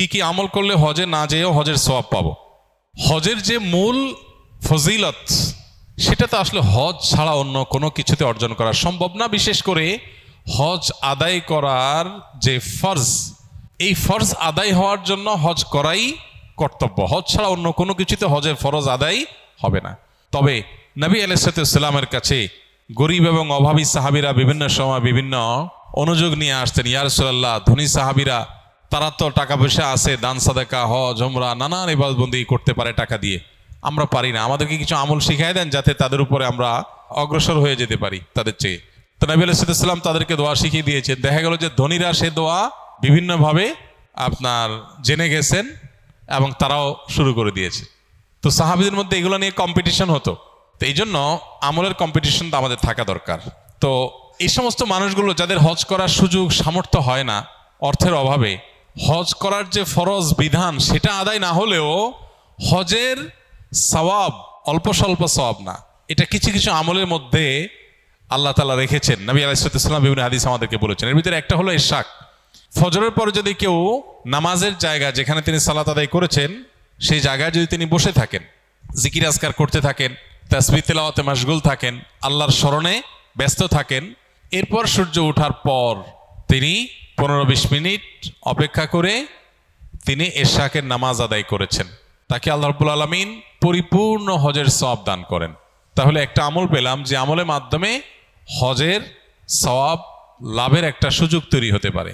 কি কি আমল করলে হজে না যেয়েও হজের সওয়াব পাবো। হজের যে মূল ফজিলত সেটা তো আসলে হজ ছাড়া অন্য কোনো কিছুতে অর্জন করা সম্ভব না। বিশেষ করে হজ আদায় করার যে ফরজ, এই ফরজ আদায় হওয়ার জন্য হজ করাই কর্তব্য। হজ ছাড়া অন্য কোনো কিছুতে হজের ফরজ আদায় হবে না। তবে নবী আলাইহিসসালামের কাছে গরিব এবং অভাবী সাহাবীরা বিভিন্ন সময় বিভিন্ন অনুযোগ নিয়ে আসতেন। ইয়া রাসূলুল্লাহ, ধনী সাহাবীরা তারা তো টাকা পয়সা আছে, দান সাদাকা, হজ, উমরা, নানান ইবাদতবন্দি করতে পারে টাকা দিয়ে, আমরা পারি না, আমাদেরকে কিছু আমল শিখাই দেন যাতে তাদের উপরে আমরা অগ্রসর হয়ে যেতে পারি তাদের চেয়ে। তো নবী আলাইহিসসালাম তাদেরকে দোয়া শিখিয়ে দিয়েছেন। দেখা গেল যে ধনীরা সে দোয়া বিভিন্নভাবে জেনে গেছেন এবং তারাও শুরু করে দিয়েছে। তো সাহাবীদের মধ্যে এগুলো নিয়ে কম্পিটিশন হতো। তো এই জন্য আমলের কম্পিটিশন তো আমাদের থাকা দরকার। তো এই সমস্ত মানুষগুলো যাদের হজ করার সুযোগ সামর্থ্য হয় না অর্থের অভাবে, হজ করার যে ফরজ বিধান সেটা আদায় না হলেও হজের সওয়াব অল্প স্বল্প সওয়াব না, এটা কিছু কিছু আমলের মধ্যে আল্লাহ তাআলা রেখেছেন। নবী আলাইহিসসালাম বিভিন্ন হাদিস আমাদেরকে বলেছেন। এর ভিতরে একটা হলো ইশরাক। ফজরের পরে যদি কেউ নামাজের জায়গা যেখানে তিনি সালাত আদায় করেছেন সেই জায়গায় যদি তিনি বসে থাকেন, জিকির আজকার করতে থাকেন, তাসবিহ তিলাওয়াতে মাশগুল থাকেন, আল্লাহর স্মরণে ব্যস্ত থাকেন, এরপর সূর্য ওঠার পর তিনি 15-20 মিনিট অপেক্ষা করে তিনি ইশরাকের নামাজ আদায় করেছেন, তাকে আল্লাহ রাব্বুল আলামিন পরিপূর্ণ হজের সওয়াব দান করেন। তাহলে একটা আমল পেলাম যে আমলের মাধ্যমে হজের সওয়াব লাভের একটা সুযোগ তৈরি হতে পারে।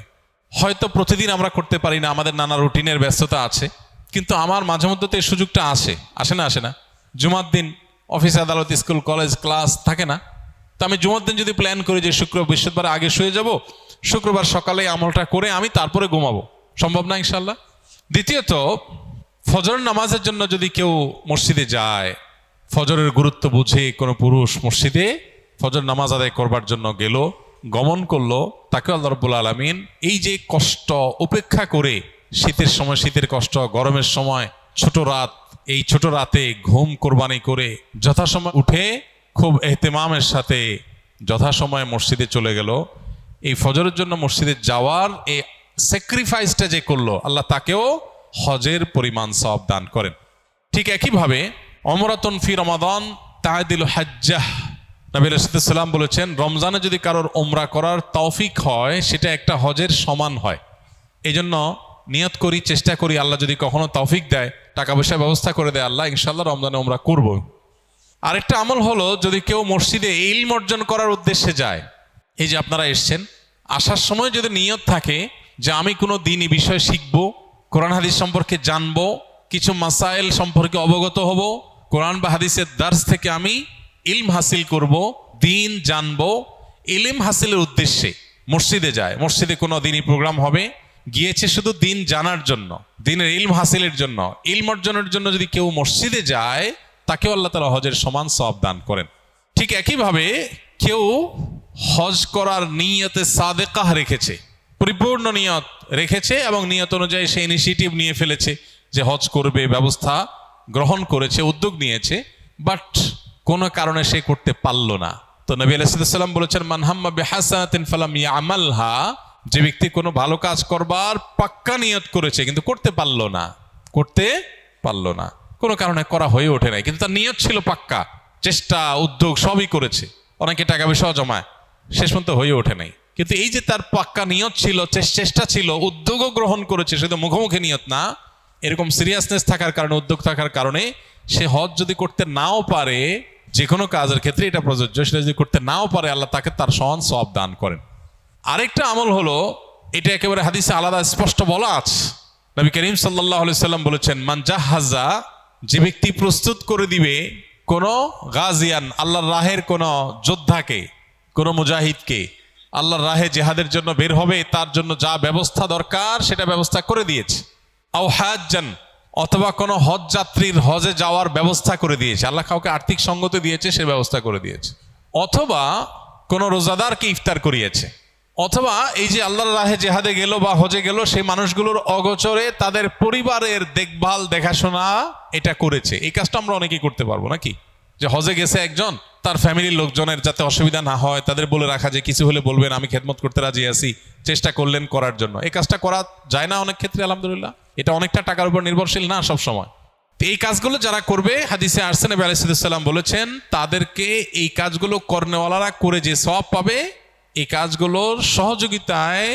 হয়তো প্রতিদিন আমরা করতে পারি না, আমাদের নানা রুটিনের ব্যস্ততা আছে, কিন্তু আমার মাঝে মধ্যে তো এই সুযোগটা আসে না। জুমার দিন অফিস আদালত স্কুল কলেজ ক্লাস থাকে না, তো আমি জুমার দিন যদি প্ল্যান করি যে বৃহস্পতিবার আগে শুয়ে যাব, শুক্রবার সকালে আমলটা করে আমি তারপরে ঘুমাবো, সম্ভব না ইনশাল্লাহ। দ্বিতীয়ত, ফজর নামাজের জন্য যদি কেউ মসজিদে যায়, ফজরের গুরুত্ব বুঝে কোনো পুরুষ মসজিদে ফজর নামাজ আদায় করবার জন্য গেল, গমন করলো, তাকে আল্লাহ রাব্বুল আলামিন এই যে কষ্ট উপেক্ষা করে, শীতের সময় শীতের কষ্ট, গরমের সময় ছোট রাত, এই ছোট রাতে ঘুম কোরবানি করে যথাসময় উঠে খুব এহতেমামের সাথে যথাসময়ে মসজিদে চলে গেল, এই ফজরের জন্য মসজিদে যাওয়ার এই স্যাক্রিফাইসটা যে করলো, আল্লাহ তাকেও হজের পরিমাণ সওয়াব দান করেন। ঠিক একইভাবে ওমরাতুন ফি রমাদান তা'দিলু হাজ্জাহ, নবী আলাইহিস সালাম বলেছেন রমজানে যদি কারোর ওমরা করার তৌফিক হয় সেটা একটা হজের সমান হয়। এই জন্য নিয়ত করি, চেষ্টা করি, আল্লাহ যদি কখনো তৌফিক দেয়, টাকা পয়সার ব্যবস্থা করে দেয় আল্লাহ, ইনশাআল্লাহ রমজানে ওমরা করব। আরেকটা আমল হলো যদি কেউ মসজিদে ইলম অর্জন করার উদ্দেশ্যে যায়, এই যে আপনারা এসছেন, আসার সময় যদি নিয়ত থাকে যে আমি কোনো দ্বীনি বিষয় শিখব, কোরআন হাদিস সম্পর্কে জানবো, কিছু মাসাইল সম্পর্কে অবগত হব, কোরআন বা হাদিসের দার্স থেকে আমি ইলম হাসিল করব, দ্বীন জানবো, ইলম হাসিলের উদ্দেশ্যে মসজিদে যায়, মসজিদে কোনো দ্বীনি প্রোগ্রাম হবে, গিয়েছে শুধু দ্বীন জানার জন্য, দ্বীনের ইলম হাসিলের জন্য, ইলম অর্জনের জন্য যদি কেউ মসজিদে যায়, তাকেও আল্লাহ তাআলা হজের সমান সওয়াব দান করেন। ঠিক একইভাবে কেউ হজ করার নিয়তে সাদেকাহ রেখেছে, পরিপূর্ণ নিয়ত রেখেছে এবং নিয়ত অনুযায়ী সে ইনিশিয়েটিভ নিয়ে ফেলেছে যে হজ করবে, ব্যবস্থা গ্রহণ করেছে, উদ্যোগ নিয়েছে, বাট কোনো কারণে সে করতে পারল না। তো নবী আলাইহিস সালাম বলেছেন মান হাম্মা বিহাসানাতিন ফালাম ইয়ামালহা, যে ব্যক্তি কোনো ভালো কাজ করবার পাক্কা নিয়ত করেছে কিন্তু করতে পারল না, কোনো কারণে করা হয়ে ওঠে নাই, কিন্তু তার নিয়ত ছিল পাক্কা, চেষ্টা উদ্যোগ সবই করেছে, অনেকে টাকা পয়সাও জমায়, শেষ পর্যন্ত হয়ে ওঠে নাই। কিন্তু এই যে তার পাক্কা নিয়ত ছিল, চেষ্টা ছিল, উদ্যোগও গ্রহণ করেছে, শুধু মুখোমুখি নিয়ত না, এরকম সিরিয়াসনেস থাকার কারণে, উদ্যোগ থাকার কারণে সে হজ যদি করতে নাও পারে, যে কোনো কাজের ক্ষেত্রে এটা প্রযোজ্য, সেটা যদি করতে নাও পারে আল্লাহ তাকে তার সমান সওয়াব দান করেন। আরেকটা আমল হলো, এটা একেবারে হাদিসে আলাদা স্পষ্ট বলা আছে, নবী করিম সাল্লাল্লাহু আলাইহি সাল্লাম বলেছেন মান জাহাজা, যে ব্যক্তি প্রস্তুত করে দিবে কোনো গাজিয়ান, আল্লাহর রাহের কোনো যোদ্ধাকে, কোনো মুজাহিদকে, আল্লাহর রাহে জিহাদের জন্য বের হবে, তার জন্য যা ব্যবস্থা দরকার সেটা ব্যবস্থা করে দিয়েছে, আও হাজ্জান, অথবা কোনো হজ যাত্রীর হজে যাওয়ার ব্যবস্থা করে দিয়েছে, আল্লাহ কাউকে আর্থিক সঙ্গতি দিয়েছে, সে ব্যবস্থা করে দিয়েছে, অথবা কোনো রোজাদারকে ইফতার করিয়েছে, অথবা এই যে আল্লাহর রাহে জিহাদে গেল বা হজে গেল সেই মানুষগুলোর অগোচরে তাদের পরিবারের দেখভাল দেখাশোনা এটা করেছে। এই কাজটা আমরা অনেকেই করতে পারবো নাকি? যে হজে গেছে একজন, তার ফ্যামিলির লোকজনের যাতে অসুবিধা না হয় তাদের বলে রাখা যে কিছু হলে বলবেন, আমি খেদমত করতে রাজি আছি, চেষ্টা করলেন করার জন্য। এই কাজটা করা যায় না অনেক ক্ষেত্রে, আলহামদুলিল্লাহ। এটা অনেকটা টাকার উপর নির্ভরশীল না সব সময়। এই কাজগুলো যারা করবে, হাদিসে আসছে নবী আলাইহিস সালাম বলেছেন, তাদেরকে এই কাজগুলো করনেওয়ালারা করে যে সওয়াব পাবে, এই কাজগুলোর সহযোগিতায়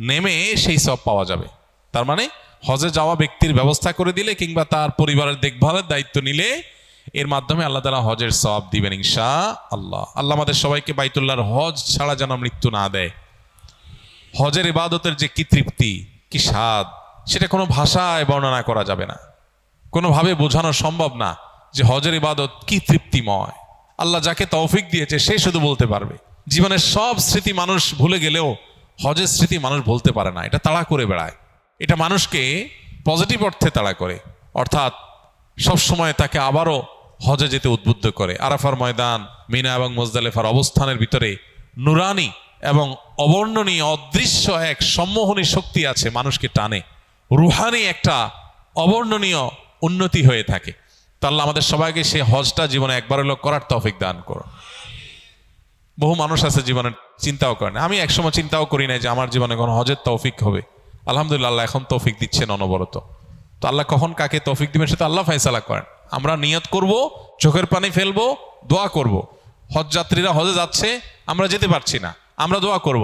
নেমে সেই সওয়াব পাওয়া যাবে। তার মানে হজে যাওয়া ব্যক্তির ব্যবস্থা করে দিলে কিংবা তার পরিবারের দেখভালের দায়িত্ব নিলে এর মাধ্যমে আল্লাহ তাআলা হজের সওয়াব দিবেন ইনশাআল্লাহ। আল্লাহ আমাদের সবাইকে বাইতুল্লাহর হজ ছাড়া যেন মৃত্যু না দেয়। হজের ইবাদতের যে কি তৃপ্তি, কি স্বাদ, সেটা কোনো ভাষায় বর্ণনা করা যাবে না, কোনোভাবে বোঝানো সম্ভব না যে হজের ইবাদত কি তৃপ্তিময়। আল্লাহ যাকে তৌফিক দিয়েছে সে শুধু বলতে পারবে। জীবনের সব স্মৃতি মানুষ ভুলে গেলেও হজের স্মৃতি মানুষ বলতে পারে না। এটা তাড়া করে বেড়ায়, এটা মানুষকে পজিটিভ অর্থে তাড়া করে, অর্থাৎ সবসময় তাকে আবারও হজে যেতে উদ্বুদ্ধ করে। আরাফার ময়দান, মিনা এবং মুজদালিফার অবস্থানের ভিতরে নুরানি এবং অবর্ণনীয় অদৃশ্য এক সম্মোহনী শক্তি আছে, মানুষকে টানে। রুহানি একটা অবর্ণনীয় উন্নতি হয়ে থাকে। তো আল্লাহ আমাদের সবাইকে সেই হজটা জীবনে একবার হলেও করার তৌফিক দান করো। বহু মানুষ আছে জীবনে চিন্তাও করে না। আমি একসময় চিন্তাও করি নাই যে আমার জীবনে কোনো হজের তৌফিক হবে। আলহামদুলিল্লাহ, আল্লাহ এখন তৌফিক দিচ্ছেন অনবরত। তো আল্লাহ কখন কাকে তৌফিক দিবেন সেটা আল্লাহ ফয়সালা করেন। আমরা নিয়ত করব, চোখের পানি ফেলবো, দোয়া করব। হজ যাত্রীরা হজে যাচ্ছে, আমরা যেতে পারছি না, আমরা দোয়া করব,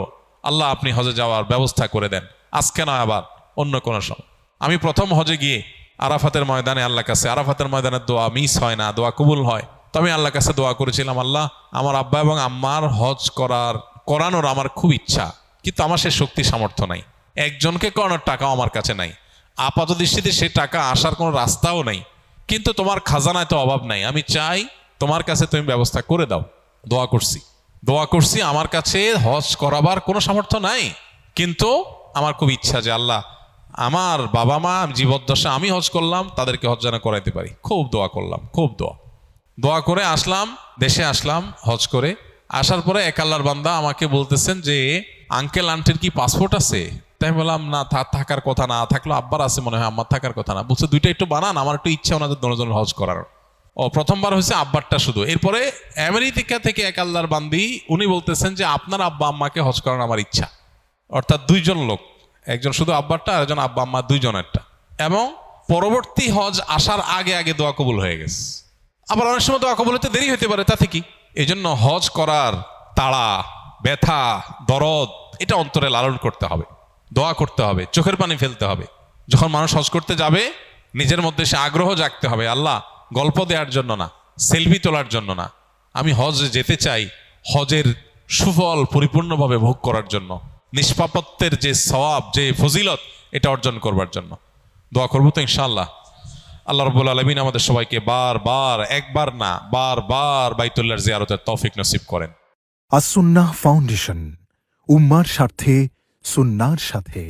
আল্লাহ আপনি হজে যাওয়ার ব্যবস্থা করে দেন, আজকে নয় আবার অন্য কোনো সময়। আমি প্রথম হজে গিয়ে আরাফাতের ময়দানে আল্লাহ কাছে, আরাফাতের ময়দানের দোয়া মিস হয় না, দোয়া কবুল হয়। তো আমি আল্লাহ কাছে দোয়া করেছিলাম, আল্লাহ আমার আব্বা এবং আম্মার হজ করানোর আমার খুব ইচ্ছা, কিন্তু আমার সে শক্তি সামর্থ্য নাই, একজনকে করানোর টাকাও আমার কাছে নাই, আপাত দৃষ্টিতে সে টাকা আসার কোনো রাস্তাও নেই, কিন্তু তোমার খাজানায় তো অভাব নাই, আমি চাই তোমার কাছে তুমি ব্যবস্থা করে দাও। দোয়া করছি আমার কাছে হজ করাবার কোনো সামর্থ্য নাই, কিন্তু আমার খুব ইচ্ছা যে আল্লাহ আমার বাবা মা জীবদ্দশা আমি হজ করলাম, তাদেরকে হজ যেন করাইতে পারি। খুব দোয়া করলাম, খুব দোয়া করে আসলাম, দেশে আসলাম হজ করে। আসার পরে এক আল্লাহর বান্দা আমাকে বলতেছেন যে আঙ্কেল আন্টির কি পাসপোর্ট আছে? তাই বললাম না, থাকার কথা না, থাকলো আব্বার আছে মনে হয়, আমার থাকার কথা না। বলছে দুইটা একটু বানান, আমার একটু ইচ্ছা ওনাদের দুজনের হজ করার। ও প্রথমবার হয়েছে আব্বারটা শুধু। এরপরে আমেরিকা থেকে এক আল্লাহর বান্দি উনি বলতেছেন যে আপনার আব্বা আম্মাকে হজ করার আমার ইচ্ছা। অর্থাৎ দুইজন লোক, একজন শুধু আব্বারটা আর একজন আব্বা আম্মা দুইজনেরটা। এবং পরবর্তী হজ আসার আগে আগে দোয়া কবুল হয়ে গেছে। আবার অনেক সময় দোয়া কবুল হতে দেরি হতে পারে, তাতে কি? এই জন্য হজ করার তাড়া, ব্যথা, দরদ এটা অন্তরে লালন করতে হবে, দোয়া করতে হবে, চোখের পানি ফেলতে হবে। যখন মানুষ হজ করতে যাবে নিজের মধ্যে সে আগ্রহ জাগতে হবে, আল্লাহ গল্প দেওয়ার জন্য না, সেলফি তোলার জন্য না, আমি হজে যেতে চাই হজের সুফল পরিপূর্ণভাবে ভোগ করার জন্য, নিষ্পাপত্বের যে সওয়াব, যে ফজিলত, এটা অর্জন করবার জন্য। দোয়া করবো তো ইনশাআল্লাহ। আল্লাহ রাব্বুল আলামিন আমাদের সবাইকে বারবার, একবার না বারবার বাইতুল্লাহর জিয়ারতের তৌফিক নসিব করেন। আস-সুন্নাহ ফাউন্ডেশন, উম্মার স্বার্থে সুন্নাহর সাথে।